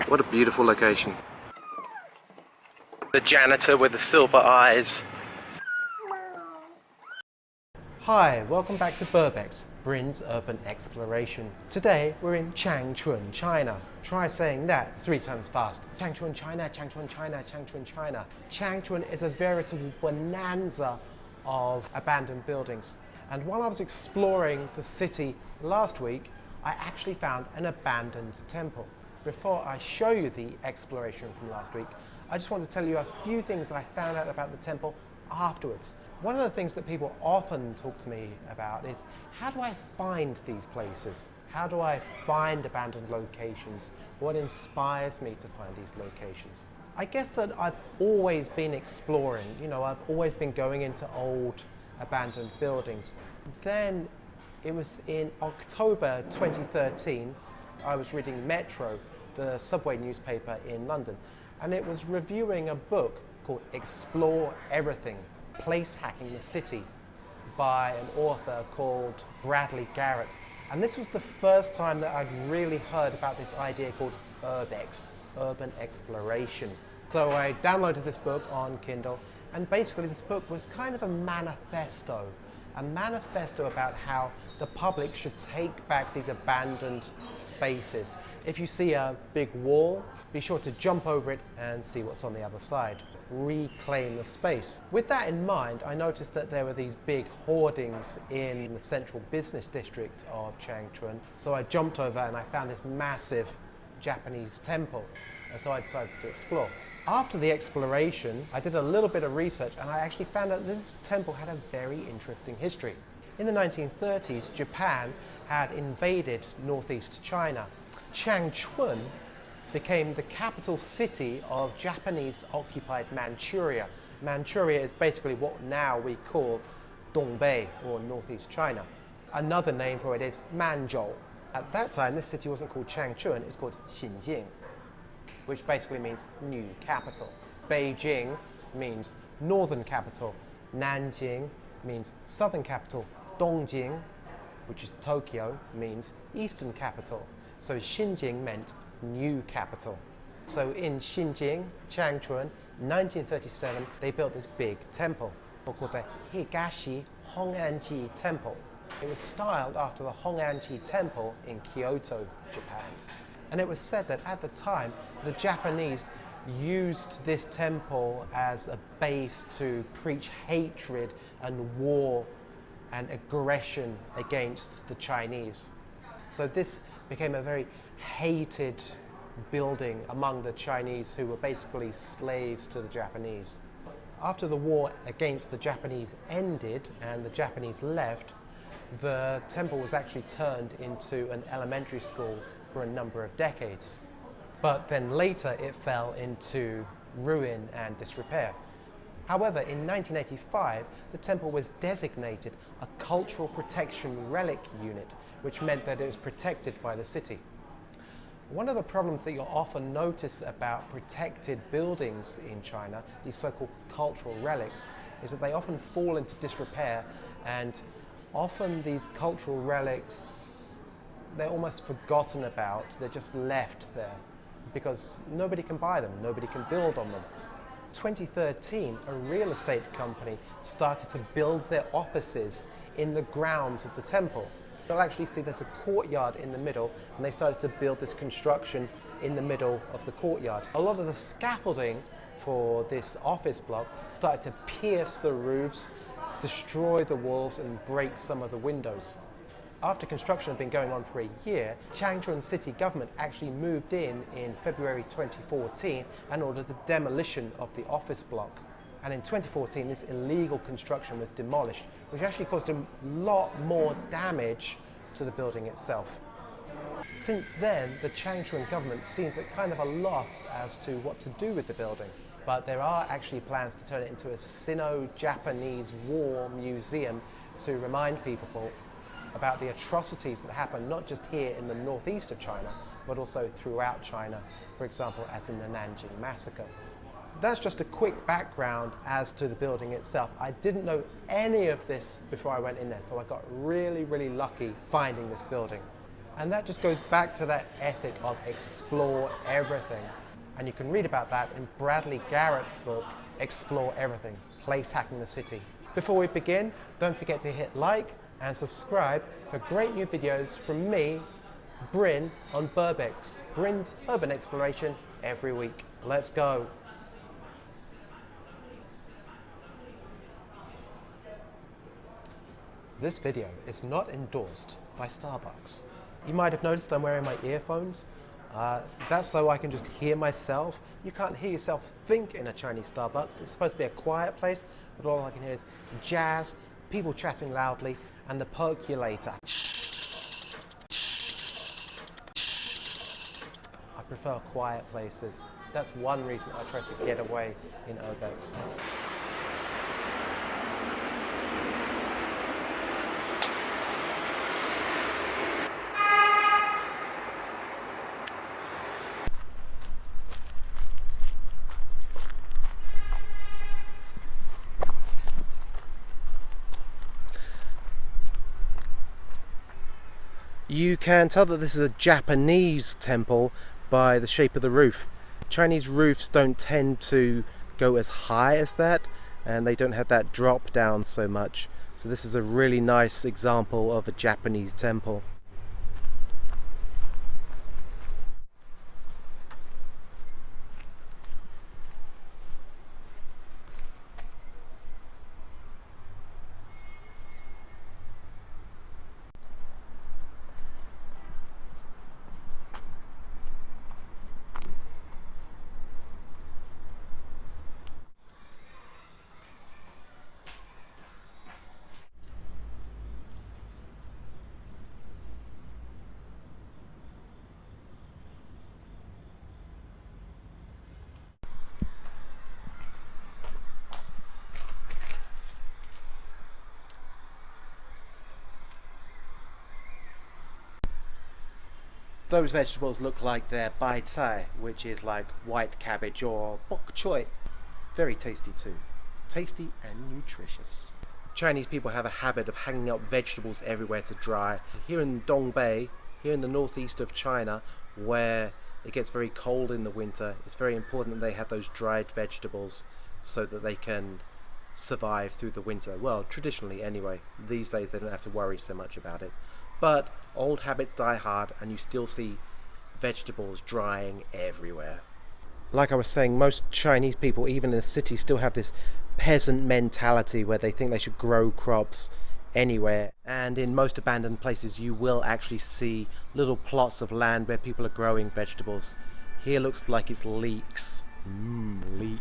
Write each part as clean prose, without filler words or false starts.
What a beautiful location. The janitor with the silver eyes. Hi, welcome back to Burbex, Brin's Urban Exploration. Today we're in Changchun, China. Try saying that 3 times fast. Changchun, China, Changchun, China, Changchun, China. Changchun is a veritable bonanza of abandoned buildings. And while I was exploring the city last week, I actually found an abandoned temple. Before I show you the exploration from last week, I just want to tell you a few things I found out about the temple afterwards. One of the things that people often talk to me about is, how do I find these places? How do I find abandoned locations? What inspires me to find these locations? I guess that I've always been exploring. I've always been going into old abandoned buildings. Then it was in October 2013, I was reading Metro, the subway newspaper in London, and it was reviewing a book called Explore Everything, Place Hacking the City, by an author called Garrett. And this was the first time that I'd really heard about this idea called Burbex, urban exploration. So I downloaded this book on Kindle, and basically this book was kind of a manifesto about how the public should take back these abandoned spaces. If you see a big wall, be sure to jump over it and see what's on the other side. Reclaim the space. With that in mind, I noticed that there were these big hoardings in the central business district of Changchun. So I jumped over and I found this massive Japanese temple. And so I decided to explore. After the exploration, I did a little bit of research and I actually found out that this temple had a very interesting history. In the 1930s, Japan had invaded northeast China. Changchun became the capital city of Japanese-occupied Manchuria. Manchuria is basically what now we call Dongbei, or northeast China. Another name for it is Manzhou. At that time, this city wasn't called Changchun, it was called Xinjiang, which basically means new capital. Beijing means northern capital. Nanjing means southern capital. Dongjing, which is Tokyo, means eastern capital. So Xinjiang meant new capital. So in Xinjiang, Changchun, 1937, they built this big temple called the Higashi Hong'anji Temple. It was styled after the Hong'anji Temple in Kyoto, Japan. And it was said that at the time, the Japanese used this temple as a base to preach hatred and war and aggression against the Chinese. So this became a very hated building among the Chinese, who were basically slaves to the Japanese. After the war against the Japanese ended and the Japanese left, the temple was actually turned into an elementary school for a number of decades. But then later it fell into ruin and disrepair. However, in 1985, the temple was designated a cultural protection relic unit, which meant that it was protected by the city. One of the problems that you'll often notice about protected buildings in China, these so-called cultural relics, is that they often fall into disrepair, and often these cultural relics, they're almost forgotten about. They're just left there because nobody can buy them, nobody can build on them. 2013, a real estate company started to build their offices in the grounds of the temple. You'll actually see there's a courtyard in the middle, and they started to build this construction in the middle of the courtyard. A lot of the scaffolding for this office block started to pierce the roofs, destroy the walls, and break some of the windows. After construction had been going on for a year, Changchun city government actually moved in February 2014 and ordered the demolition of the office block. And in 2014, this illegal construction was demolished, which actually caused a lot more damage to the building itself. Since then, the Changchun government seems at kind of a loss as to what to do with the building. But there are actually plans to turn it into a Sino-Japanese war museum to remind people about the atrocities that happened not just here in the northeast of China, but also throughout China, for example, as in the Nanjing massacre. That's just a quick background as to the building itself. I didn't know any of this before I went in there, so I got really, really lucky finding this building. And that just goes back to that ethic of explore everything. And you can read about that in Bradley Garrett's book, Explore Everything, Place Hacking the City. Before we begin, don't forget to hit like and subscribe for great new videos from me, Brin, on Burbex, Brin's urban exploration every week. Let's go. This video is not endorsed by Starbucks. You might have noticed I'm wearing my earphones. That's so I can just hear myself. You can't hear yourself think in a Chinese Starbucks. It's supposed to be a quiet place, but all I can hear is jazz, people chatting loudly, and the percolator. I prefer quiet places. That's one reason I try to get away in Burbex. You can tell that this is a Japanese temple by the shape of the roof. Chinese roofs don't tend to go as high as that, and they don't have that drop down so much. So this is a really nice example of a Japanese temple. Those vegetables look like they're bai cai, which is like white cabbage or bok choy. Very tasty too. Tasty and nutritious. Chinese people have a habit of hanging up vegetables everywhere to dry. Here in Dongbei, here in the northeast of China, where it gets very cold in the winter, it's very important that they have those dried vegetables so that they can survive through the winter. Well, traditionally anyway. These days they don't have to worry so much about it. But old habits die hard, and you still see vegetables drying everywhere. Like I was saying, most Chinese people, even in the city, still have this peasant mentality where they think they should grow crops anywhere. And in most abandoned places, you will actually see little plots of land where people are growing vegetables. Here looks like it's leeks. Leek.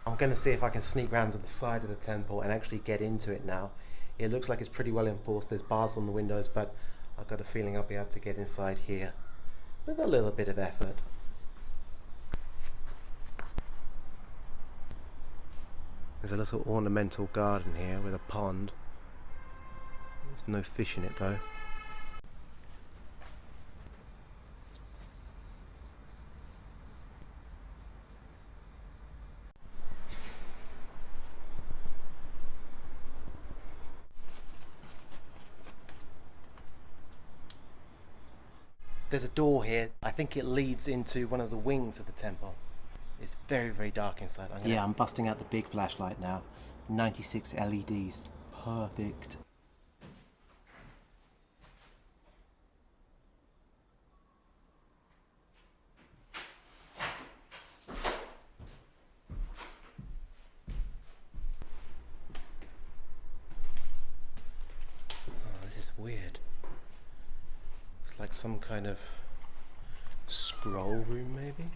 I'm going to see if I can sneak round to the side of the temple and actually get into it now. It looks like it's pretty well enforced. There's bars on the windows, but I've got a feeling I'll be able to get inside here with a little bit of effort. There's a little ornamental garden here with a pond. There's no fish in it though. There's a door here. I think it leads into one of the wings of the temple. It's very, very dark inside. I'm busting out the big flashlight now. 96 LEDs. Perfect. Oh, this is weird. Like some kind of scroll room, maybe?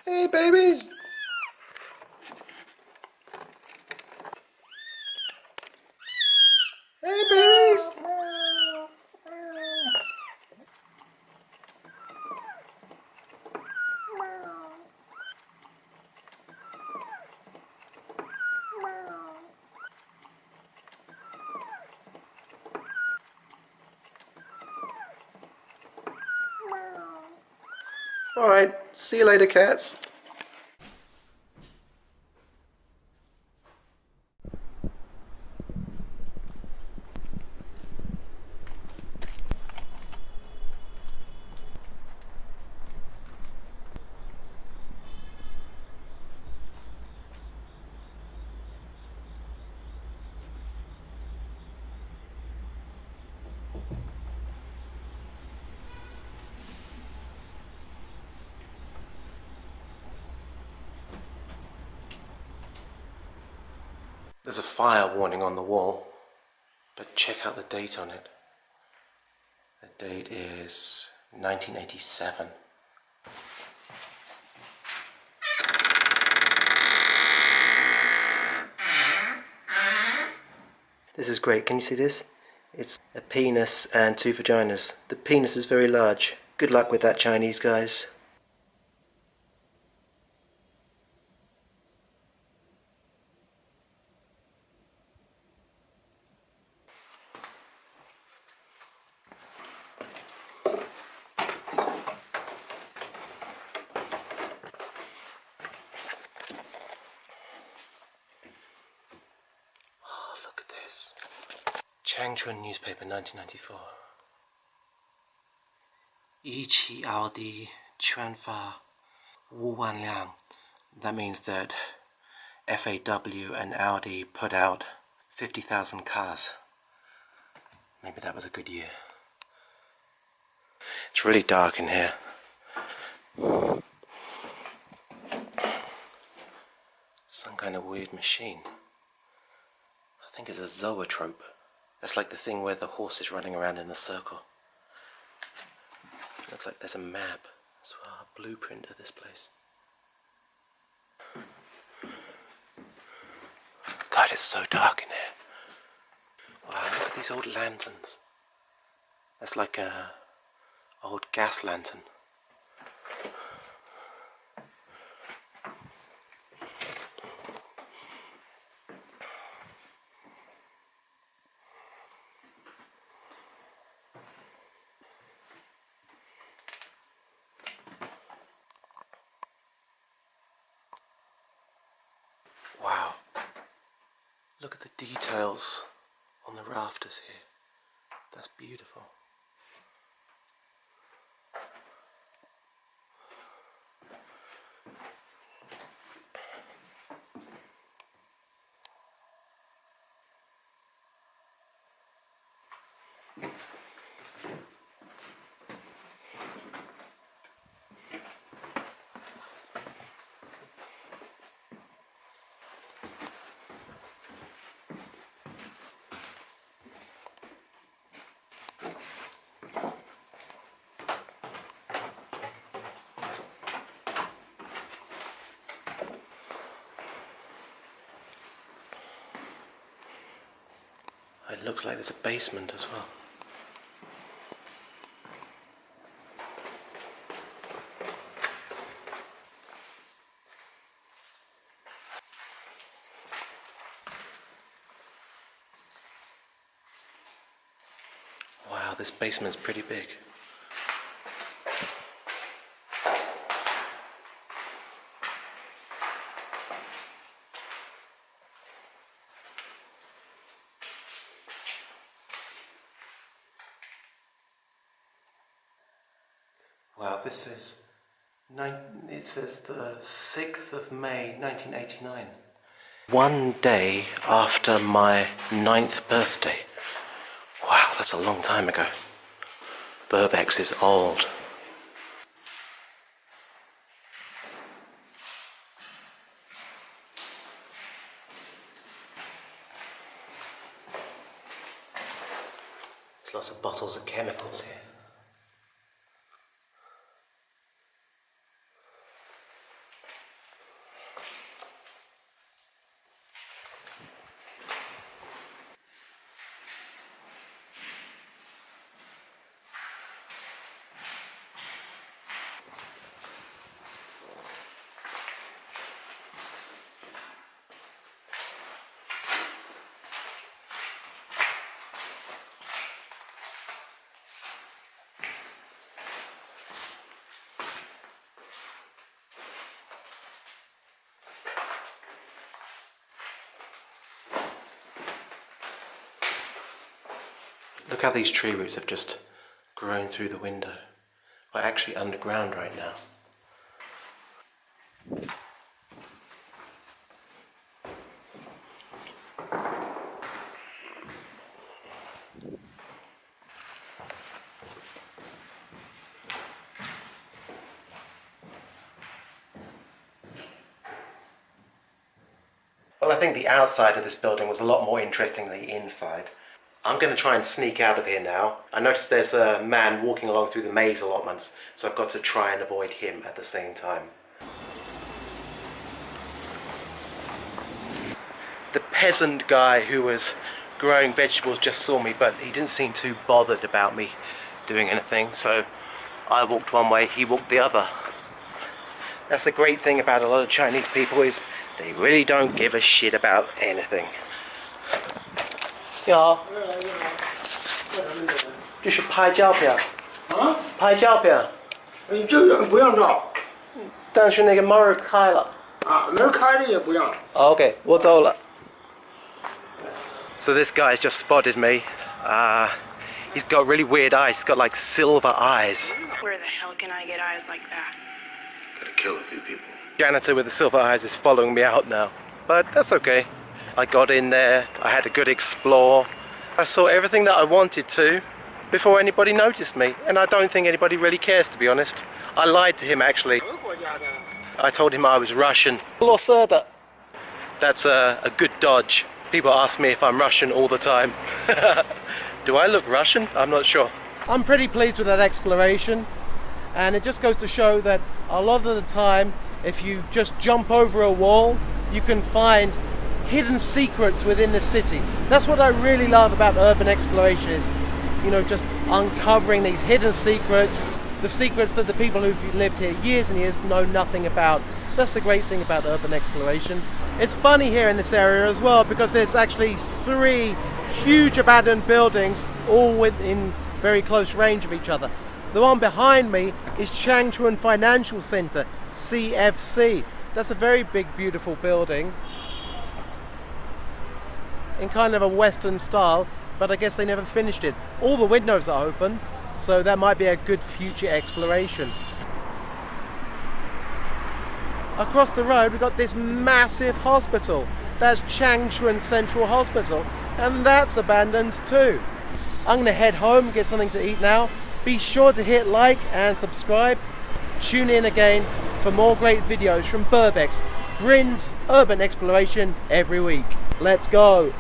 Hey, babies! Hey, babies! Alright, see you later, cats. There's a fire warning on the wall, but check out the date on it. The date is 1987. This is great. Can you see this? It's a penis and two vaginas. The penis is very large. Good luck with that, Chinese guys. Oh, look at this. Changchun newspaper, 1994. 一起奥迪全发5万辆. That means that FAW and Audi put out 50,000 cars. Maybe that was a good year. It's really dark in here. Some kind of weird machine. I think it's a zoetrope. That's like the thing where the horse is running around in a circle. Looks like there's a map as well, a blueprint of this place. God, it's so dark in here. Wow, look at these old lanterns. That's like a old gas lantern. Wow, look at the details on the rafters here. That's beautiful. It looks like there's a basement as well. Wow, this basement's pretty big. Wow, this is, it says the 6th of May 1989. One day after my 9th birthday. Wow, that's a long time ago. Burbex is old. There's lots of bottles of chemicals here. Look how these tree roots have just grown through the window. We're actually underground right now. Well, I think the outside of this building was a lot more interesting than the inside. I'm going to try and sneak out of here now. I noticed there's a man walking along through the maze allotments, so I've got to try and avoid him at the same time. The peasant guy who was growing vegetables just saw me, but he didn't seem too bothered about me doing anything, so I walked one way, he walked the other. That's the great thing about a lot of Chinese people, is they really don't give a shit about anything. 你好，这是拍照片啊？拍照片。这个不让照。但是那个门儿开了。啊，门开了也不让。Okay, 我走了。So this guy's just spotted me. He's got really weird eyes. He's got like silver eyes. Where the hell can I get eyes like that? Gotta kill a few people. Janitor with the silver eyes is following me out now, but that's okay. I got in there, I had a good explore. I saw everything that I wanted to before anybody noticed me, and I don't think anybody really cares, to be honest. I lied to him actually. I told him I was Russian. That's a good dodge. People ask me if I'm Russian all the time. Do I look Russian? I'm not sure. I'm pretty pleased with that exploration, and it just goes to show that a lot of the time, if you just jump over a wall, you can find hidden secrets within the city. That's what I really love about urban exploration, is, you know, just uncovering these hidden secrets, the secrets that the people who've lived here years and years know nothing about. That's the great thing about urban exploration. It's funny here in this area as well, because there's actually 3 huge abandoned buildings all within very close range of each other. The one behind me is Changchun Financial Center, CFC. That's a very big, beautiful building in kind of a Western style, but I guess they never finished it. All the windows are open, so that might be a good future exploration. Across the road we've got this massive hospital. That's Changchun Central Hospital, and that's abandoned too. I'm gonna head home, get something to eat now. Be sure to hit like and subscribe. Tune in again for more great videos from Burbex, Brin's urban exploration every week. Let's go!